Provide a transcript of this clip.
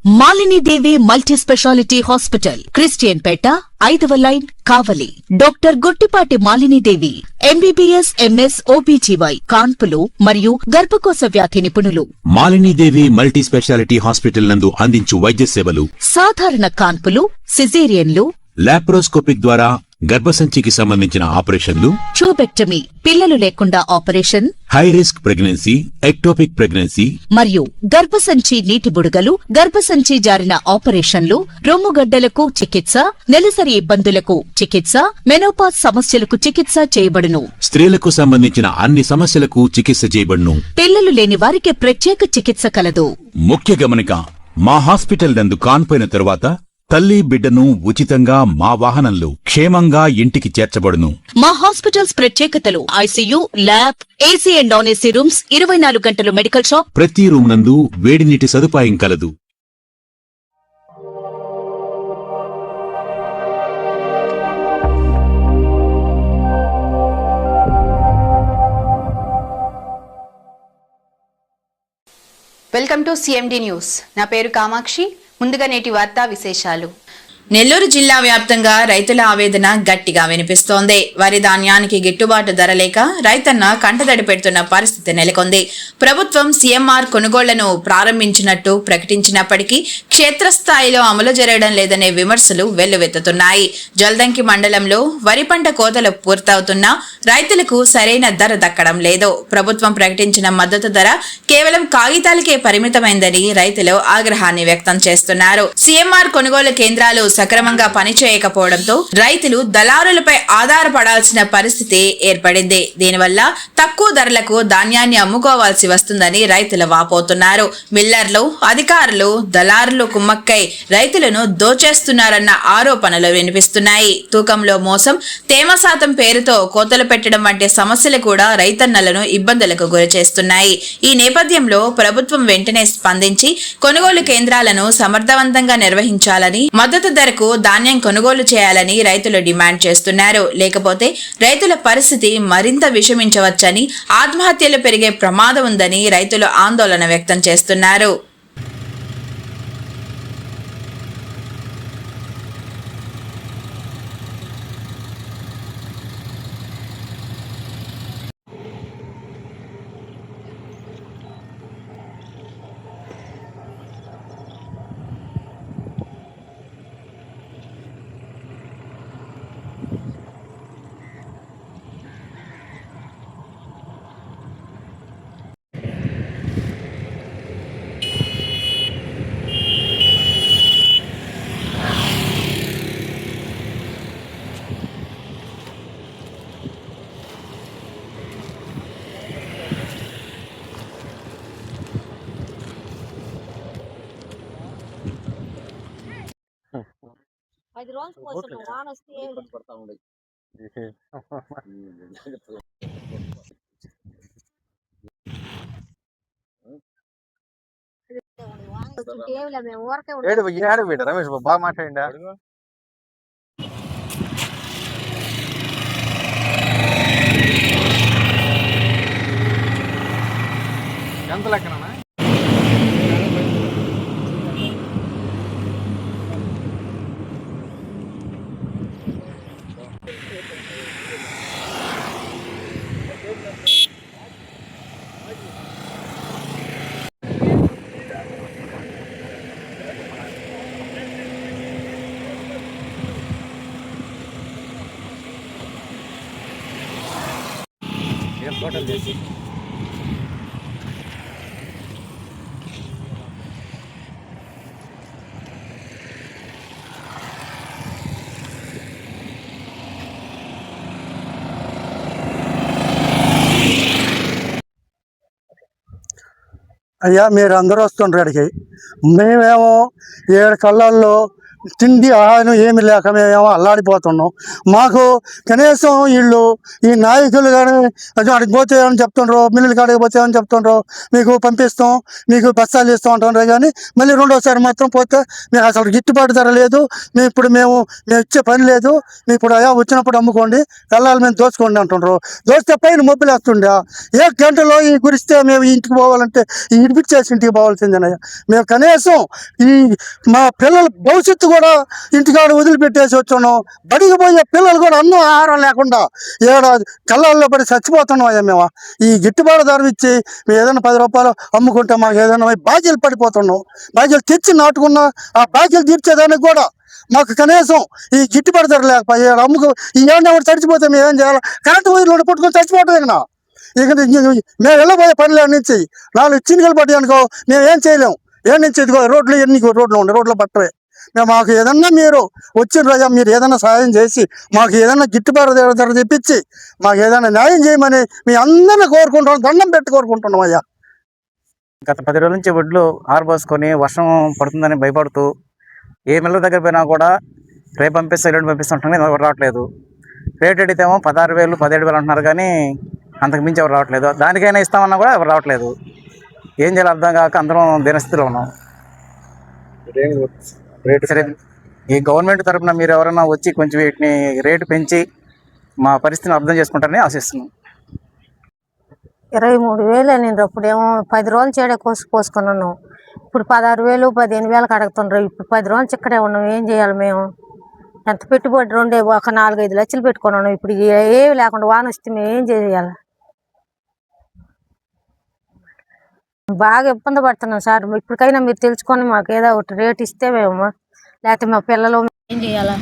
Malini Devi multi speciality hospital, Christian Peta, 5వ line, Kavali. Doctor Guttipati Malinidevi, MBBS, MS, OBGY, కాన్పులు మరియు గర్భకోశ వ్యాధి నిపుణులు. మాలినీదేవి మల్టీ స్పెషాలిటీ హాస్పిటల్ నందు అందించు వైద్య సేవలు: సాధారణ కాన్పులు, సిజేరియన్లు, లాప్రోస్కోపిక్ ద్వారా గర్భసంచికి సంబంధించిన ఆపరేషన్లు, ట్యూబెక్టమీ, పిల్లలు లేకుండా operation, high risk pregnancy, ectopic pregnancy మరియు గర్భసంచి నీటి బుడగలు, గర్భసంచి జారిన ఆపరేషన్లు, రొమ్ముగడ్డలకు చికిత్స, నెలసరి ఇబ్బందులకు చికిత్స, మెనోపాజ్ సమస్యలకు చికిత్స చేయబడును. స్త్రీలకు సంబంధించిన అన్ని సమస్యలకు చికిత్స చేయబడును. పిల్లలు లేని వారికి ప్రత్యేక చికిత్స కలదు. ముఖ్య గమనిక: మా హాస్పిటల్ నందు కాన్పోయిన తరువాత తల్లి బిడ్డను ఉచితంగా మా వాహనంలో క్షేమంగా ఇంటికి చేర్చబడును. మా హాస్పిటల్స్ ప్రత్యేకతలు: ICU, lab, AC and non AC rooms, 24 గంటలు మెడికల్ షాప్, ప్రతి రూమ్ నందు వేడి నీటి సదుపాయం కలదు. Welcome to CMD news. నా పేరు కామాక్షి. ముందుగా నేటి వార్తా విశేషాలు. నెల్లూరు జిల్లా వ్యాప్తంగా రైతుల ఆవేదన గట్టిగా వినిపిస్తోంది. వరి ధాన్యానికి గిట్టుబాటు ధర లేక రైతన్న కంటతడి పెడుతున్న పరిస్థితి నెలకొంది. ప్రభుత్వం సీఎంఆర్ కొనుగోళ్లను ప్రారంభించినట్టు ప్రకటించినప్పటికీ క్షేత్రస్థాయిలో అమలు జరగడం లేదనే విమర్శలు వెల్లువెత్తుతున్నాయి. జల్దంకి మండలంలో వరి పంట కోతలు పూర్తవుతున్నా రైతులకు సరైన ధర దక్కడం లేదు. ప్రభుత్వం ప్రకటించిన మద్దతు ధర కేవలం కాగితాలకే పరిమితమైందని రైతులు ఆగ్రహాన్ని వ్యక్తం చేస్తున్నారు. సీఎంఆర్ కొనుగోలు కేంద్రాలు సక్రమంగా పనిచేయకపోవడంతో రైతులు దళారులపై ఆధారపడాల్సిన పరిస్థితి ఏర్పడింది. దీనివల్ల తక్కువ ధరలకు ధాన్యాన్ని అమ్ముకోవాల్సి వస్తుందని రైతులు వాపోతున్నారు. మిల్లర్లు, అధికారులు, దళారులు కుమ్మక్కై రైతులను దోచేస్తున్నారన్న ఆరోపణలు వినిపిస్తున్నాయి. తూకంలో మోసం, తేమ శాతం పేరుతో కోతలు పెట్టడం వంటి సమస్యలు కూడా రైతన్నలను ఇబ్బందులకు గురిచేస్తున్నాయి. ఈ నేపథ్యంలో ప్రభుత్వం వెంటనే స్పందించి కొనుగోలు కేంద్రాలను సమర్థవంతంగా నిర్వహించాలని, మద్దతు ధరకు ధాన్యం కొనుగోలు చేయాలని రైతులు డిమాండ్ చేస్తున్నారు. లేకపోతే రైతుల పరిస్థితి మరింత విషమించవచ్చని, ఆత్మహత్యలు పెరిగే ప్రమాదం ఉందని రైతులు ఆందోళన వ్యక్తం చేస్తున్నారు. అది రోజు కోసం వాన వస్తే పడతా ఉండేది. రమేష్ బాగా మాట్లాడిండా. ఎంత లెక్కన టోటల్ చేసి అయ్యా మీరు అందరూ వస్తుండ్రు అడిగి, మేమేమో 7 కళ్ళల్లో తిండి ఆహారం ఏమి లేక మేమేమో అల్లాడిపోతున్నాం. మాకు కనీసం వీళ్ళు ఈ నాయకులు కానీ అక్కడికి పోతే ఏమని చెప్తుండ్రు, మిల్లులు కాడికి పోతే ఏమని చెప్తుండ్రు, మీకు పంపిస్తాం, మీకు బస్తాలు ఇస్తాం అంటుండ్రు. కానీ మళ్ళీ రెండోసారి మాత్రం పోతే మీకు అసలు గిట్టుబాటు ధర లేదు, మేము ఇచ్చే పని లేదు, మీ ఇప్పుడు అయ్యా వచ్చినప్పుడు అమ్ముకోండి, వెళ్ళాలి మేము దోచుకోండి అంటుండ్రు. దోస్తే పైన మొబ్బులు వేస్తుండే ఏ గంటలో ఈ గురిస్తే మేము ఇంటికి పోవాలంటే ఇడిపించేసి ఇంటికి పోవాల్సిందేనయ్యా. మేము కనీసం ఈ మా పిల్లల భవిష్యత్తు కూడా ఇంటికాడ వదిలిపెట్టేసి వచ్చున్నాం. బడికి పోయే పిల్లలు కూడా అన్నం ఆహారం లేకుండా కళ్ళల్లో పడి చచ్చిపోతున్నాం అయ్యా మేము. ఈ గిట్టుబాటు ధర ఇచ్చి మేము ఏదైనా 10 రూపాయలు అమ్ముకుంటే మాకు ఏదైనా బాకీలు పడిపోతున్నాం. బాకీలు తెచ్చి నాటుకున్నా ఆ బాకీలు తీర్చేదానికి కూడా మాకు కనీసం ఈ గిట్టుబాటు ధర లేకపోయా ఈ ఏమన్నా చచ్చిపోతే మేము ఏం చేయాలి? కరెంటు వైర్లు పుట్టుకొని చచ్చిపోవటమేనా? ఇక మేము వెళ్ళబోయే పనులు నుంచి 4 చినుకలు పడ్డాయి అనుకో మేము ఏం చేయలేము. ఏం నుంచి ఇదిగో రోడ్లు ఎన్ని రోడ్లు ఉన్నాయి, రోడ్లు పట్టవే. మేము మాకు ఏదన్నా మీరు వచ్చిన రోజా మీరు ఏదైనా సహాయం చేసి మాకు ఏదైనా గిట్టుబాటు ధర తెప్పించి మాకు ఏదైనా న్యాయం చేయమని మీ అందరినీ కోరుకుంటున్నాం, దండం పెట్టి కోరుకుంటున్నాం అయ్యా. గత 10 రోజుల నుంచి వడ్లు ఆరబోసుకొని వర్షం పడుతుందని భయపడుతూ ఏ మిల్ల దగ్గర పోయినా కూడా రేపు పంపిస్తే ఎల్లుండి పంపిస్తుంటే ఎవరు రావట్లేదు. రేట్ అడిగితేమో 16,000 17,000 అంటున్నారు, కానీ అంతకు మించి ఎవరు రావట్లేదు. దానికైనా ఇస్తామన్నా కూడా ఎవరు రావట్లేదు. ఏం చేయాలి అర్థం కాక అందరం దీనస్థితిలో ఉన్నాం. సరే, ఈ గవర్నమెంట్ తరఫున మీరు ఎవరైనా వచ్చి కొంచెం వీటిని రేటు పెంచి మా పరిస్థితిని అర్థం చేసుకుంటారని ఆశిస్తున్నాం. 23,000 నేను అప్పుడేమో 10 రోజులు చేయడే పోసుకున్నాను. ఇప్పుడు 16,000 15,000 అడుగుతుండ్రు. ఇప్పుడు 10 రోజులు ఇక్కడే ఉన్నాం. ఏం చేయాలి మేము? ఎంత పెట్టుబడి ఒక 4-5 లక్షలు పెట్టుకున్నాను. ఇప్పుడు ఏమి లేకుండా వాన వస్తే మేము ఏం చేయాలి? బాగా ఇబ్బంది పడుతున్నాం సార్. ఇప్పటికైనా మీరు తెలుసుకొని మాకు ఏదో ఒకటి రేట్ ఇస్తే మేము, లేకపోతే మా పిల్లలు ఏం చేయాలా?